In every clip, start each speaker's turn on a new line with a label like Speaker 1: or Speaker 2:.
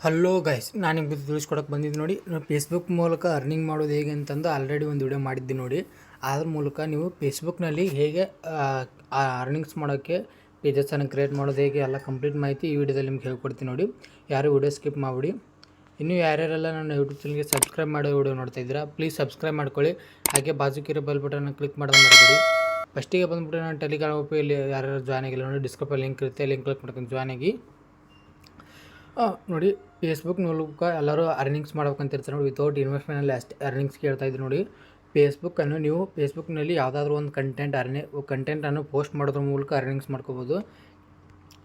Speaker 1: Hello guys, ನಾನು ನಿಮಗೆ ತಿಳಿಸ್ಕೊಡಕ್ಕೆ ಬಂದಿದ್ದು ನೋಡಿ. ಫೇಸ್ಬುಕ್ ಮೂಲಕ ಅರ್ನಿಂಗ್ ಮಾಡೋದು ಹೇಗೆ ಅಂತಂದು ಆಲ್ರೆಡಿ ಒಂದು ವಿಡಿಯೋ ಮಾಡಿದ್ದೆ ನೋಡಿ. ಅದ್ರ ಮೂಲಕ ನೀವು ಫೇಸ್ಬುಕ್ನಲ್ಲಿ ಹೇಗೆ ಅರ್ನಿಂಗ್ಸ್ ಮಾಡೋಕ್ಕೆ ಪೇಜಸನ್ನು ಕ್ರಿಯೇಟ್ ಮಾಡೋದು ಹೇಗೆ ಎಲ್ಲ ಕಂಪ್ಲೀಟ್ ಮಾಹಿತಿ ಈ ವಿಡಿಯೋದಲ್ಲಿ ನಿಮ್ಗೆ ಹೇಳ್ಕೊಡ್ತೀನಿ ನೋಡಿ. ಯಾರು ವಿಡಿಯೋ ಸ್ಕಿಪ್ ಮಾಡಿಬಿಡಿ. ಇನ್ನೂ ಯಾರ್ಯಾರೆಲ್ಲ ನನ್ನ ಯೂಟ್ಯೂಬ್ ಚಾನಲ್ಗೆ ಸಬ್ಸ್ಕ್ರೈಬ್ ಮಾಡೋ ವಿಡಿಯೋ ನೋಡ್ತಾ ಇದ್ದೀರಾ, ಪ್ಲೀಸ್ ಸಬ್ಸ್ಕ್ರೈಬ್ ಮಾಡ್ಕೊಳ್ಳಿ. ಹಾಗೆ ಬಾಜುಕಿರೋ ಬೆಲ್ ಬಟನ್ನ ಕ್ಲಿಕ್ ಮಾಡೋದು ಮರಿಬೇಡಿ. ಫಸ್ಟಿಗೆ ಬಂದುಬಿಟ್ಟು ನಾನು ಟೆಲಿಗ್ರಾಮ್ ಇಲ್ಲಿ ಯಾರ್ಯಾರು ಜಾಯ್ನ್ ಆಗಿಲ್ಲ ನೋಡಿ, ಡಿಸ್ಕ್ರಿಪ್ಷನ್ ಲಿಂಕ್ ಇರುತ್ತೆ, ಲಿಂಕ್ ಕ್ಲಿಕ್ ಮಾಡ್ಕೊಂಡು ಜಾಯ್ನ್ ಆಗಿ. ನೋಡಿ, ಫೇಸ್ಬುಕ್ ಮೂಲಕ ಎಲ್ಲರೂ ಅರ್ನಿಂಗ್ಸ್ ಮಾಡ್ಬೇಕಂತಿರ್ತಾರೆ ನೋಡಿ. ವಿತೌಟ್ ಇನ್ವೆಸ್ಟ್ಮೆಂಟಲ್ಲಿ ಅಷ್ಟೇ ಅರ್ನಿಂಗ್ಸ್ ಕೇಳ್ತಾ ಇದ್ರು ನೋಡಿ. ಫೇಸ್ಬುಕ್ಕನ್ನು ನೀವು ಫೇಸ್ಬುಕ್ನಲ್ಲಿ ಯಾವುದಾದ್ರೂ ಒಂದು ಕಂಟೆಂಟನ್ನು ಪೋಸ್ಟ್ ಮಾಡೋದ್ರ ಮೂಲಕ ಅರ್ನಿಂಗ್ಸ್ ಮಾಡ್ಕೋಬೋದು.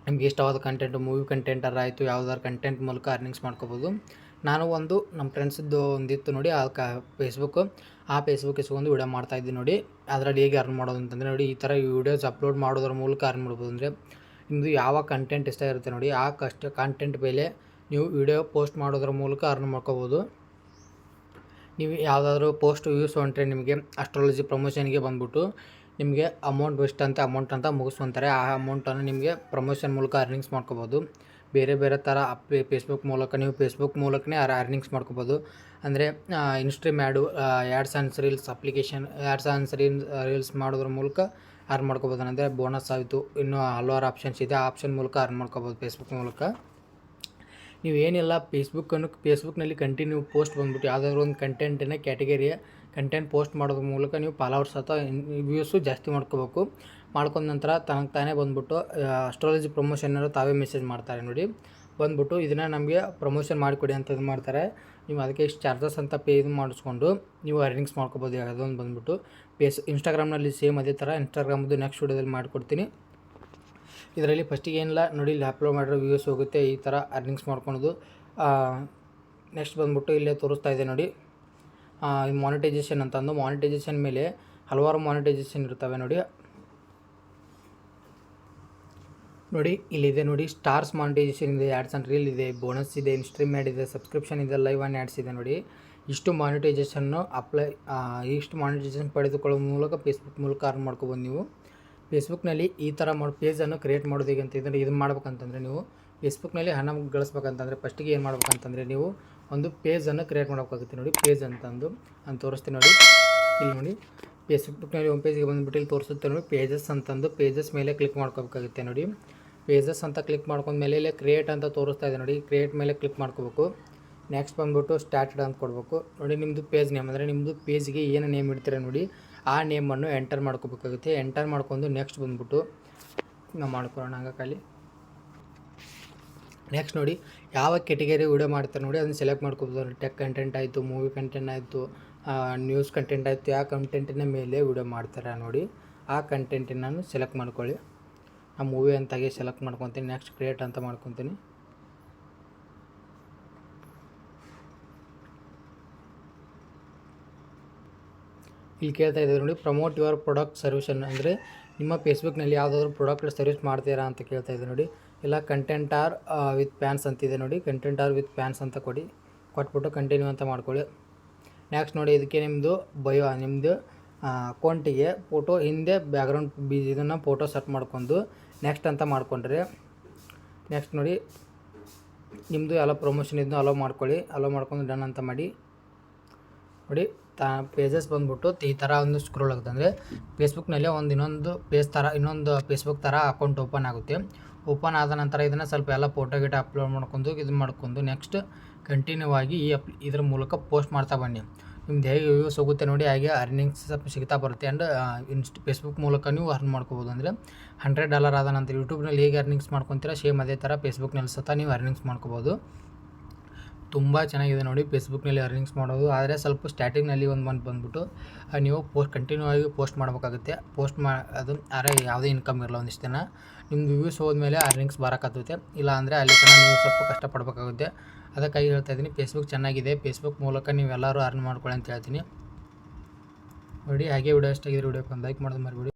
Speaker 1: ನಿಮ್ಗೆ ಇಷ್ಟವಾದ ಕಂಟೆಂಟು, ಮೂವಿ ಕಂಟೆಂಟರ ಆಯಿತು, ಯಾವುದಾದ್ರು ಕಂಟೆಂಟ್ ಮೂಲಕ ಅರ್ನಿಂಗ್ಸ್ ಮಾಡ್ಕೋಬೋದು. ನಾನು ಒಂದು ನಮ್ಮ ಫ್ರೆಂಡ್ಸದ್ದು ಒಂದಿತ್ತು ನೋಡಿ, ಆ ಫೇಸ್ಬುಕ್ ಇಸ್ಕೊಂಡು ವಿಡಿಯೋ ಮಾಡ್ತಾಯಿದ್ದೀನಿ ನೋಡಿ. ಅದರಲ್ಲಿ ಹೇಗೆ ಅರ್ನ್ ಮಾಡೋದು ಅಂತಂದರೆ ನೋಡಿ, ಈ ಥರ ವೀಡಿಯೋಸ್ ಅಪ್ಲೋಡ್ ಮಾಡೋದ್ರ ಮೂಲಕ ಅರ್ನ್ ಮಾಡ್ಬೋದು. ಅಂದರೆ ನಿಮ್ಮದು ಯಾವ ಕಂಟೆಂಟ್ ಇಷ್ಟ ಇರುತ್ತೆ ನೋಡಿ, ಆ ಕಂಟೆಂಟ್ ಮೇಲೆ ನೀವು ವಿಡಿಯೋ ಪೋಸ್ಟ್ ಮಾಡೋದ್ರ ಮೂಲಕ ಅರ್ನ್ ಮಾಡ್ಕೋಬೋದು. ನೀವು ಯಾವುದಾದ್ರೂ ಪೋಸ್ಟ್ ವ್ಯೂಸ್ ಹೊಂಟ್ರೆ ನಿಮಗೆ ಅಸ್ಟ್ರಾಲಜಿ ಪ್ರಮೋಷನ್ಗೆ ಬಂದ್ಬಿಟ್ಟು ನಿಮಗೆ ಅಮೌಂಟ್ ಅಂತ ಮುಗಿಸ್ಕೊಂತಾರೆ. ಆ ಅಮೌಂಟನ್ನು ನಿಮಗೆ ಪ್ರಮೋಷನ್ ಮೂಲಕ ಅರ್ನಿಂಗ್ಸ್ ಮಾಡ್ಕೋಬೋದು. ಬೇರೆ ಥರ ಫೇಸ್ಬುಕ್ ಮೂಲಕ ನೀವು ಫೇಸ್ಬುಕ್ ಮೂಲಕನೇ ಅರ್ನಿಂಗ್ಸ್ ಮಾಡ್ಕೋಬೋದು. ಅಂದರೆ instream ads and reels application reels ಮಾಡೋದ್ರ ಮೂಲಕ ಅರ್ನ್ ಮಾಡ್ಕೋಬೋದು. ಅಂದರೆ ಬೋನಸ್ ಆಯಿತು, ಇನ್ನೂ ಹಲವಾರು ಆಪ್ಷನ್ಸ್ ಇದೆ. ಆ ಆಪ್ಷನ್ ಮೂಲಕ ಅರ್ನ್ ಮಾಡ್ಕೋಬೋದು ಫೇಸ್ಬುಕ್ ಮೂಲಕ. ನೀವು ಏನಿಲ್ಲ, ಫೇಸ್ಬುಕ್ನಲ್ಲಿ ಕಂಟಿನ್ಯೂ ಪೋಸ್ಟ್ ಬಂದ್ಬಿಟ್ಟು ಯಾವುದಾದ್ರೂ ಒಂದು ಕಂಟೆಂಟಿನ ಕ್ಯಾಟಗರಿಯ ಕಂಟೆಂಟ್ ಪೋಸ್ಟ್ ಮಾಡೋದ್ರ ಮೂಲಕ ನೀವು ಫಾಲೋವರ್ಸ್ ಅಥವಾ ವ್ಯೂಸು ಜಾಸ್ತಿ ಮಾಡ್ಕೋಬೇಕು. ಮಾಡ್ಕೊಂಡ ನಂತರ ತಾನೇ ಬಂದ್ಬಿಟ್ಟು ಅಸ್ಟ್ರಾಲಜಿ ಪ್ರಮೋಷನ್ನರು ತಾವೇ ಮೆಸೇಜ್ ಮಾಡ್ತಾರೆ ನೋಡಿ, ಬಂದ್ಬಿಟ್ಟು ಇದನ್ನು ನಮಗೆ ಪ್ರಮೋಷನ್ ಮಾಡಿಕೊಡಿ ಅಂತ ಇದು ಮಾಡ್ತಾರೆ. ನೀವು ಅದಕ್ಕೆ ಇಷ್ಟು ಚಾರ್ಜಸ್ ಅಂತ ಇದು ಮಾಡಿಸ್ಕೊಂಡು ನೀವು ಅರ್ನಿಂಗ್ಸ್ ಮಾಡ್ಕೋಬೋದು. ಯಾವುದೊಂದು ಬಂದ್ಬಿಟ್ಟು ಇನ್ಸ್ಟಾಗ್ರಾಮ್ನಲ್ಲಿ ಸೇಮ್ ಅದೇ ಥರ ಇನ್ಸ್ಟಾಗ್ರಾಮ್ದು ನೆಕ್ಸ್ಟ್ ವಿಡಿಯೋದಲ್ಲಿ ಮಾಡಿಕೊಡ್ತೀನಿ. ಇದರಲ್ಲಿ ಫಸ್ಟಿಗೆ ಏನಿಲ್ಲ ನೋಡಿ, ಇಲ್ಲಿ ಅಪ್ಲೋಡ್ ಮಾಡಿರೋ ವ್ಯೂಸ್ ಹೋಗುತ್ತೆ. ಈ ಥರ ಅರ್ನಿಂಗ್ಸ್ ಮಾಡ್ಕೊಳೋದು. ನೆಕ್ಸ್ಟ್ ಬಂದ್ಬಿಟ್ಟು ಇಲ್ಲೇ ತೋರಿಸ್ತಾ ಇದೆ ನೋಡಿ, ಮಾನಿಟೈಸೇಷನ್ ಅಂತಂದು. ಮಾನಿಟೈಸೇಷನ್ ಮೇಲೆ ಹಲವಾರು ಮಾನಿಟೈಸೇಷನ್ ಇರ್ತವೆ ನೋಡಿ. ಇಲ್ಲಿದೆ ನೋಡಿ, ಸ್ಟಾರ್ಸ್ ಮಾನಿಟೈಸೇಷನ್ ಇದೆ, ಆ್ಯಡ್ಸ್ ಆ್ಯಂಡ್ ರೀಲ್ ಇದೆ, ಬೋನಸ್ ಇದೆ, ಇನ್ಸ್ಟ್ರೀಮ್ ಆ್ಯಡ್ ಇದೆ, ಸಬ್ಸ್ಕ್ರಿಪ್ಷನ್ ಇದೆ, ಲೈವ್ ಆ್ಯಂಡ್ ಆ್ಯಡ್ಸ್ ಇದೆ ನೋಡಿ. ಇಷ್ಟು ಮಾನಿಟೈಸೇಷನ್ ಪಡೆದುಕೊಳ್ಳೋ ಮೂಲಕ ಫೇಸ್ಬುಕ್ ಮೂಲಕ ಅರ್ನ್ ಮಾಡ್ಕೊಬೋದು ನೀವು. ಫೇಸ್ಬುಕ್ನಲ್ಲಿ ಈ ಥರ ಪೇಜನ್ನು ಕ್ರಿಯೇಟ್ ಮಾಡೋದು ಹೇಗೆ ಅಂತಂದರೆ, ಇದನ್ನು ಮಾಡ್ಬೇಕಂತಂದರೆ ನೀವು ಫೇಸ್ಬುಕ್ನಲ್ಲಿ ಹಣ ಗಳಿಸ್ಬೇಕಂತಂದರೆ ಫಸ್ಟಿಗೆ ಏನು ಮಾಡ್ಬೇಕಂತಂದರೆ ನೀವು ಒಂದು ಪೇಜನ್ನು ಕ್ರಿಯೇಟ್ ಮಾಡಬೇಕಾಗುತ್ತೆ ನೋಡಿ. ಪೇಜ್ ಅಂತಂದು ನಾನು ತೋರಿಸ್ತೀನಿ ನೋಡಿ. ಇಲ್ಲಿ ನೋಡಿ, ಫೇಸ್ಬುಕ್ನಲ್ಲಿ ಹೋಮ್ ಪೇಜ್ಗೆ ಬಂದುಬಿಟ್ಟು ಇಲ್ಲಿ ತೋರಿಸುತ್ತೆ ನೋಡಿ, ಪೇಜಸ್ ಅಂತಂದು. ಪೇಜಸ್ ಮೇಲೆ ಕ್ಲಿಕ್ ಮಾಡ್ಕೋಬೇಕಾಗುತ್ತೆ ನೋಡಿ. ಪೇಜಸ್ ಅಂತ ಕ್ಲಿಕ್ ಮಾಡ್ಕೊಂಡ್ಮೇಲೆ ಇಲ್ಲೇ ಕ್ರಿಯೇಟ್ ಅಂತ ತೋರಿಸ್ತಾ ಇದೆ ನೋಡಿ, ಕ್ರಿಯೇಟ್ ಮೇಲೆ ಕ್ಲಿಕ್ ಮಾಡ್ಕೋಬೇಕು. ನೆಕ್ಸ್ಟ್ ಬಂದುಬಿಟ್ಟು ಸ್ಟಾರ್ಟೆಡ್ ಅಂತ ಕೊಡಬೇಕು ನೋಡಿ. ನಿಮ್ಮದು ಪೇಜ್ ನೇಮ್ ಅಂದರೆ ನಿಮ್ಮದು ಪೇಜ್ಗೆ ಏನು ನೇಮ್ ಇಡ್ತೀರ ನೋಡಿ, ಆ ನೇಮನ್ನು ಎಂಟರ್ ಮಾಡ್ಕೋಬೇಕಾಗುತ್ತೆ. ಎಂಟರ್ ಮಾಡ್ಕೊಂಡು ನೆಕ್ಸ್ಟ್ ಬಂದುಬಿಟ್ಟು ನಾವು ಮಾಡ್ಕೊಳ್ಳೋಣ ಹಂಗಾಗಿ. ನೆಕ್ಸ್ಟ್ ನೋಡಿ, ಯಾವ ಕೆಟಗರಿ ವಿಡಿಯೋ ಮಾಡ್ತಾರೆ ನೋಡಿ, ಅದನ್ನು ಸೆಲೆಕ್ಟ್ ಮಾಡ್ಕೋಬೋದು. ಟೆಕ್ ಕಂಟೆಂಟ್ ಆಯಿತು, ಮೂವಿ ಕಂಟೆಂಟ್ ಆಯಿತು, ನ್ಯೂಸ್ ಕಂಟೆಂಟ್ ಆಯಿತು, ಯಾವ ಕಂಟೆಂಟಿನ ಮೇಲೆ ವಿಡಿಯೋ ಮಾಡ್ತಾರೆ ನೋಡಿ, ಆ ಕಂಟೆಂಟನ್ನು ಸೆಲೆಕ್ಟ್ ಮಾಡ್ಕೊಳ್ಳಿ. ಆ ಮೂವಿ ಅಂತಾಗಿ ಸೆಲೆಕ್ಟ್ ಮಾಡ್ಕೊತೀನಿ. ನೆಕ್ಸ್ಟ್ ಕ್ರಿಯೇಟ್ ಅಂತ ಮಾಡ್ಕೊತೀನಿ. ಇಲ್ಲಿ ಕೇಳ್ತಾ ಇದ್ದಾರೆ ನೋಡಿ, ಪ್ರಮೋಟ್ ಯುವರ್ ಪ್ರಾಡಕ್ಟ್ ಸರ್ವಿಸನ್ನು. ಅಂದರೆ ನಿಮ್ಮ ಫೇಸ್ಬುಕ್ನಲ್ಲಿ ಯಾವುದಾದ್ರೂ ಪ್ರಾಡಕ್ಟ್ ಸರ್ವಿಸ್ ಮಾಡ್ತೀರಾ ಅಂತ ಕೇಳ್ತಾ ಇದೆ ನೋಡಿ. ಇಲ್ಲ ಕಂಟೆಂಟ್ ಆರ್ ವಿತ್ ಪ್ಯಾನ್ಸ್ ಅಂತಿದೆ ನೋಡಿ, ಕಂಟೆಂಟ್ ಆರ್ ವಿತ್ ಪ್ಯಾನ್ಸ್ ಅಂತ ಕೊಟ್ಬಿಟ್ಟು ಕಂಟಿನ್ಯೂ ಅಂತ ಮಾಡ್ಕೊಳ್ಳಿ. ನೆಕ್ಸ್ಟ್ ನೋಡಿ, ಇದಕ್ಕೆ ನಿಮ್ಮದು ನಿಮ್ಮದು ಅಕೌಂಟಿಗೆ ಫೋಟೋ ಹಿಂದೆ ಬ್ಯಾಕ್ಗ್ರೌಂಡ್ ಇದನ್ನು ಫೋಟೋ ಸೆಟ್ ಮಾಡ್ಕೊಂಡು ನೆಕ್ಸ್ಟ್ ಅಂತ ಮಾಡ್ಕೊಂಡ್ರೆ, ನೆಕ್ಸ್ಟ್ ನೋಡಿ ನಿಮ್ಮದು ಎಲ್ಲ ಪ್ರಮೋಷನ್ ಇದನ್ನು ಅಲೋ ಮಾಡ್ಕೊಳ್ಳಿ. ಅಲೋ ಮಾಡ್ಕೊಂಡು ಡನ್ ಅಂತ ಮಾಡಿ ನೋಡಿ. ಪೇಜಸ್ ಬಂದ್ಬಿಟ್ಟು ಈ ಥರ ಒಂದು ಸ್ಕ್ರೋಲ್ ಆಗುತ್ತೆ. ಅಂದರೆ ಫೇಸ್ಬುಕ್ನಲ್ಲಿ ಇನ್ನೊಂದು ಫೇಸ್ಬುಕ್ ಥರ ಅಕೌಂಟ್ ಓಪನ್ ಆಗುತ್ತೆ. ಓಪನ್ ಆದ ನಂತರ ಇದನ್ನು ಸ್ವಲ್ಪ ಎಲ್ಲ ಫೋಟೋ ಅಪ್ಲೋಡ್ ಮಾಡ್ಕೊಂಡು ನೆಕ್ಸ್ಟ್ ಕಂಟಿನ್ಯೂ ಆಗಿ ಇದ್ರ ಮೂಲಕ ಪೋಸ್ಟ್ ಮಾಡ್ತಾ ಬನ್ನಿ. ನಿಮ್ದು ಹೇಗೆ ವ್ಯೂಸ್ ಹೋಗುತ್ತೆ ನೋಡಿ, ಹಾಗೆ ಅರ್ನಿಂಗ್ಸ್ ಸಿಗ್ತಾ ಬರುತ್ತೆ. ಆ್ಯಂಡ್ ಫೇಸ್ಬುಕ್ ಮೂಲಕ ನೀವು ಅರ್ನ್ ಮಾಡ್ಕೋಬೋದು. ಅಂದರೆ $100 ಆದ ನಂತರ ಯೂಟ್ಯೂಬ್ನಲ್ಲಿ ಹೇಗೆ ಅರ್ನಿಂಗ್ಸ್ ಮಾಡ್ಕೊತೀರಾ ಸೇಮ್ ಅದೇ ಥರ ಫೇಸ್ಬುಕ್ನಲ್ಲಿ ಸಹ ನೀವು ಅರ್ನಿಂಗ್ಸ್ ಮಾಡ್ಕೋಬೋದು. ತುಂಬ ಚೆನ್ನಾಗಿದೆ ನೋಡಿ ಫೇಸ್ಬುಕ್ನಲ್ಲಿ ಅರ್ನಿಂಗ್ಸ್ ಮಾಡೋದು. ಆದರೆ ಸ್ವಲ್ಪ ಸ್ಟಾರ್ಟಿಂಗ್ನಲ್ಲಿ ಒಂದು ಮಂತ್ ಬಂದುಬಿಟ್ಟು ನೀವು ಕಂಟಿನ್ಯೂ ಆಗಿ ಪೋಸ್ಟ್ ಮಾಡಬೇಕಾಗುತ್ತೆ. ಅದು ಯಾವುದೇ ಇನ್ಕಮ್ ಇರಲ್ಲ ಒಂದಿಷ್ಟು ದಿನ. ನಿಮ್ಮದು ವ್ಯೂಸ್ ಹೋದ್ಮೇಲೆ ಅರ್ನಿಂಗ್ಸ್ ಬರೋಕ್ಕಾಗುತ್ತೆ. ಇಲ್ಲ ಅಂದರೆ ಅಲ್ಲಿ ತನಕ ನೀವು ಸ್ವಲ್ಪ ಕಷ್ಟಪಡಬೇಕಾಗುತ್ತೆ. ಅದಕ್ಕಾಗಿ ಹೇಳ್ತಾ ಇದ್ದೀನಿ, ಫೇಸ್ಬುಕ್ ಚೆನ್ನಾಗಿದೆ, ಫೇಸ್ಬುಕ್ ಮೂಲಕ ನೀವೆಲ್ಲರೂ ಅರ್ನ್ ಮಾಡ್ಕೊಳ್ಳಿ ಅಂತ ಹೇಳ್ತೀನಿ ನೋಡಿ. ಹಾಗೆ ವಿಡಿಯೋ ಇಷ್ಟ ಆಗಿದ್ರೆ ವಿಡಿಯೋಕ್ಕೆ ಒಂದು ಲೈಕ್ ಮಾಡೋದು ಮರಿಬೇಡಿ.